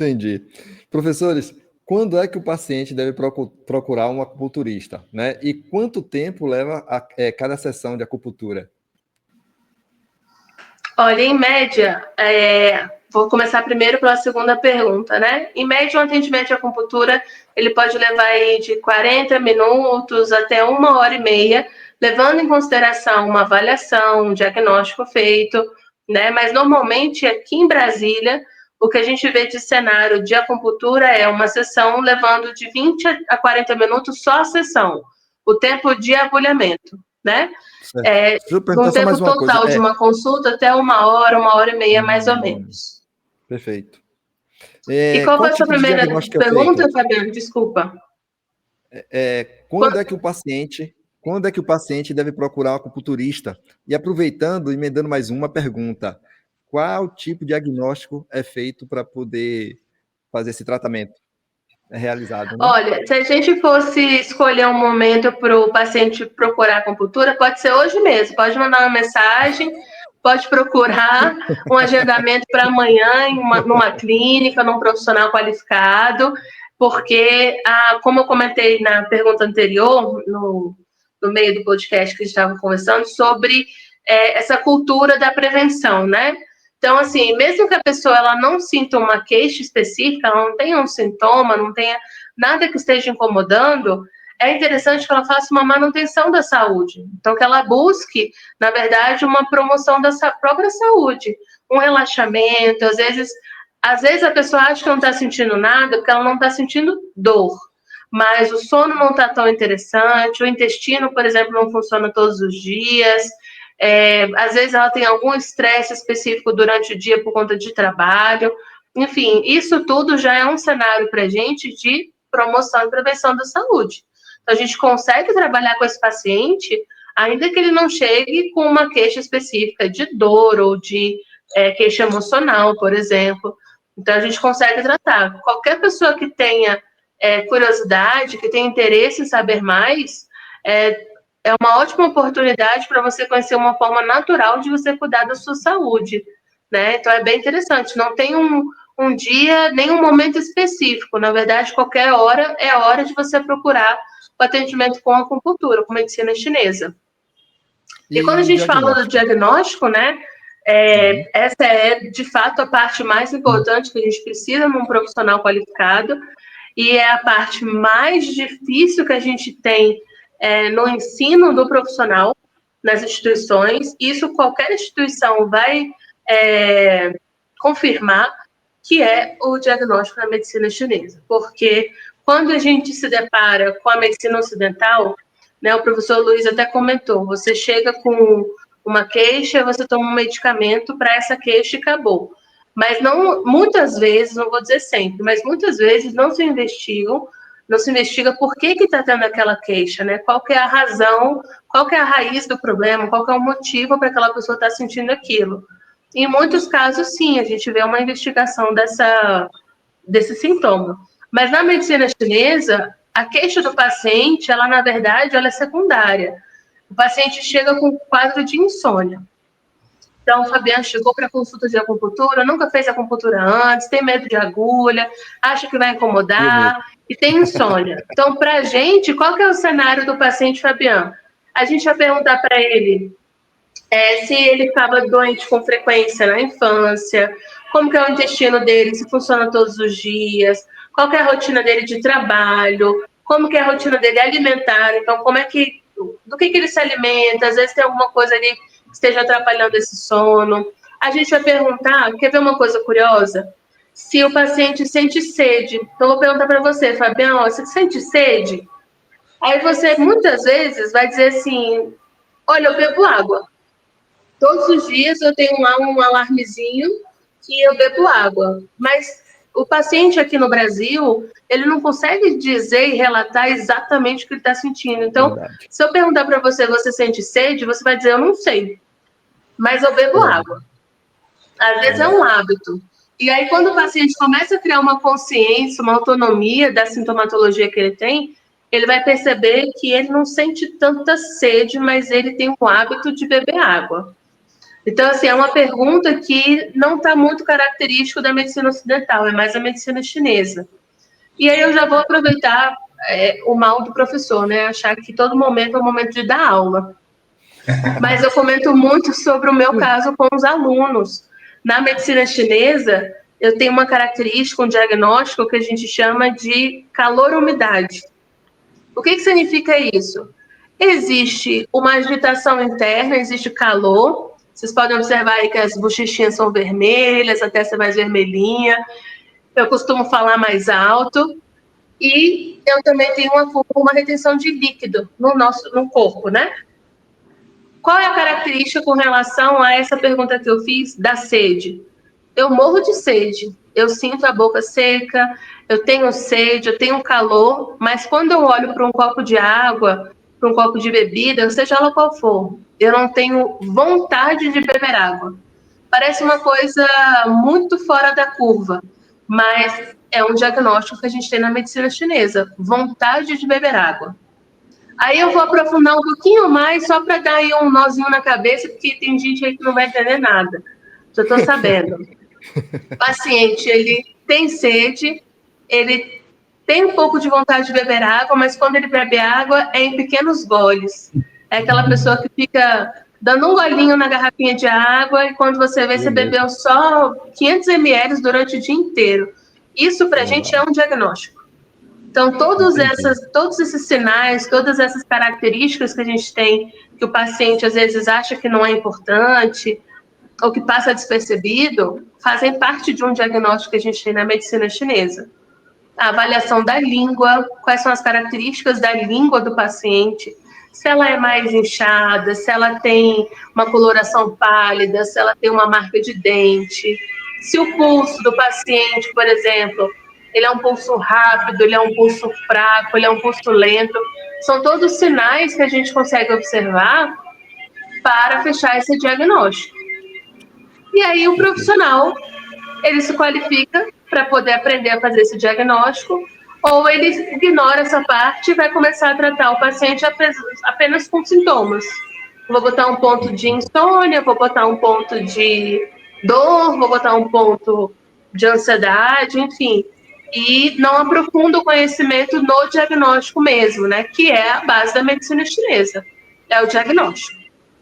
Entendi. Professores, quando é que o paciente deve procurar um acupunturista, né? E quanto tempo leva cada sessão de acupuntura? Olha, em média, vou começar primeiro pela segunda pergunta, né? Em média, um atendimento de acupuntura, ele pode levar aí de 40 minutos até 1 hora e meia, levando em consideração uma avaliação, um diagnóstico feito, né? Mas normalmente aqui em Brasília, o que a gente vê de cenário de acupuntura é uma sessão levando de 20 a 40 minutos só a sessão, o tempo de agulhamento, né? Certo. Deixa eu perguntar No só mais tempo uma coisa. total de uma consulta, até 1 hora, 1 hora e meia, mais ou menos. Perfeito. E qual Qual foi a sua tipo de primeira diagnóstico é pergunta, feito? Fabiano? Desculpa. Quando é que o paciente deve procurar um acupunturista? E aproveitando, emendando mais uma pergunta, qual tipo de diagnóstico é feito para poder fazer esse tratamento? É realizado, né? Olha, se a gente fosse escolher um momento para o paciente procurar acupuntura, pode ser hoje mesmo. Pode mandar uma mensagem, pode procurar um agendamento para amanhã numa clínica, num profissional qualificado, porque, como eu comentei na pergunta anterior, no meio do podcast que a gente estava conversando, sobre essa cultura da prevenção, né? Então, assim, mesmo que a pessoa ela não sinta uma queixa específica, ela não tenha um sintoma, não tenha nada que esteja incomodando, é interessante que ela faça uma manutenção da saúde. Então, que ela busque, na verdade, uma promoção da própria saúde, um relaxamento. Às vezes a pessoa acha que não está sentindo nada porque ela não está sentindo dor. Mas o sono não está tão interessante, o intestino, por exemplo, não funciona todos os dias. Às vezes ela tem algum estresse específico durante o dia por conta de trabalho. Enfim, isso tudo já é um cenário para a gente de promoção e prevenção da saúde. Então, a gente consegue trabalhar com esse paciente, ainda que ele não chegue com uma queixa específica de dor ou de queixa emocional, por exemplo. Então, a gente consegue tratar. Qualquer pessoa que tenha curiosidade, que tenha interesse em saber mais, é uma ótima oportunidade para você conhecer uma forma natural de você cuidar da sua saúde, né? Então, é bem interessante. Não tem um dia, nem um momento específico. Na verdade, qualquer hora é hora de você procurar o atendimento com acupuntura, com medicina chinesa. E quando a gente fala do diagnóstico, né? Essa é, de fato, a parte mais importante que a gente precisa num profissional qualificado e é a parte mais difícil que a gente tem no ensino do profissional nas instituições. Isso qualquer instituição vai confirmar, que é o diagnóstico da medicina chinesa. Porque quando a gente se depara com a medicina ocidental, né, o professor Luiz até comentou, você chega com uma queixa, você toma um medicamento para essa queixa e acabou. Mas não, muitas vezes, não vou dizer sempre, mas muitas vezes não se investiga por que está tendo aquela queixa, né? Qual que é a razão, qual que é a raiz do problema, qual que é o motivo para aquela pessoa estar sentindo aquilo. Em muitos casos, sim, a gente vê uma investigação desse sintoma. Mas na medicina chinesa, a queixa do paciente, ela na verdade, ela é secundária. O paciente chega com um quadro de insônia. Então, o Fabiano chegou para consulta de acupuntura, nunca fez acupuntura antes, tem medo de agulha, acha que vai incomodar e tem insônia. Então, para a gente, qual que é o cenário do paciente, Fabiano? A gente vai perguntar para ele se ele estava doente com frequência na infância, como que é o intestino dele, se funciona todos os dias, qual que é a rotina dele de trabalho, como que é a rotina dele alimentar, então do que ele se alimenta, às vezes tem alguma coisa ali que esteja atrapalhando esse sono. A gente vai perguntar, quer ver uma coisa curiosa? Se o paciente sente sede. Então, eu vou perguntar para você, Fabião, você sente sede? Aí você, muitas vezes, vai dizer assim, olha, eu bebo água. Todos os dias eu tenho lá um alarmezinho que eu bebo água. Mas o paciente aqui no Brasil, ele não consegue dizer e relatar exatamente o que ele está sentindo. Então, se eu perguntar para você, você sente sede? Você vai dizer, eu não sei. Mas eu bebo água. Às vezes é um hábito. E aí, quando o paciente começa a criar uma consciência, uma autonomia da sintomatologia que ele tem, ele vai perceber que ele não sente tanta sede, mas ele tem o hábito de beber água. Então, assim, é uma pergunta que não está muito característico da medicina ocidental, é mais a medicina chinesa. E aí eu já vou aproveitar o mal do professor, né? Achar que todo momento é o momento de dar aula. Mas eu comento muito sobre o meu caso com os alunos. Na medicina chinesa, eu tenho uma característica, um diagnóstico que a gente chama de calor-umidade. O que significa isso? Existe uma agitação interna, existe calor. Vocês podem observar aí que as bochechinhas são vermelhas, a testa é mais vermelhinha. Eu costumo falar mais alto. E eu também tenho uma retenção de líquido no corpo, né? Qual é a característica com relação a essa pergunta que eu fiz da sede? Eu morro de sede, eu sinto a boca seca, eu tenho sede, eu tenho calor, mas quando eu olho para um copo de água, para um copo de bebida, seja ela qual for, eu não tenho vontade de beber água. Parece uma coisa muito fora da curva, mas é um diagnóstico que a gente tem na medicina chinesa, vontade de beber água. Aí eu vou aprofundar um pouquinho mais, só para dar aí um nozinho na cabeça, porque tem gente aí que não vai entender nada. Já estou sabendo. O paciente, ele tem sede, ele tem um pouco de vontade de beber água, mas quando ele bebe água é em pequenos goles. É aquela pessoa que fica dando um golinho na garrafinha de água e quando você vê, você bebeu só 500 ml durante o dia inteiro. Isso para a gente é um diagnóstico. Então, todos esses sinais, todas essas características que a gente tem, que o paciente às vezes acha que não é importante, ou que passa despercebido, fazem parte de um diagnóstico que a gente tem na medicina chinesa. A avaliação da língua, quais são as características da língua do paciente, se ela é mais inchada, se ela tem uma coloração pálida, se ela tem uma marca de dente, se o pulso do paciente, por exemplo, ele é um pulso rápido, ele é um pulso fraco, ele é um pulso lento. São todos sinais que a gente consegue observar para fechar esse diagnóstico. E aí o profissional, ele se qualifica para poder aprender a fazer esse diagnóstico, ou ele ignora essa parte e vai começar a tratar o paciente apenas com sintomas. Vou botar um ponto de insônia, vou botar um ponto de dor, vou botar um ponto de ansiedade, enfim. E não aprofunda o conhecimento no diagnóstico mesmo, né? Que é a base da medicina chinesa, é o diagnóstico.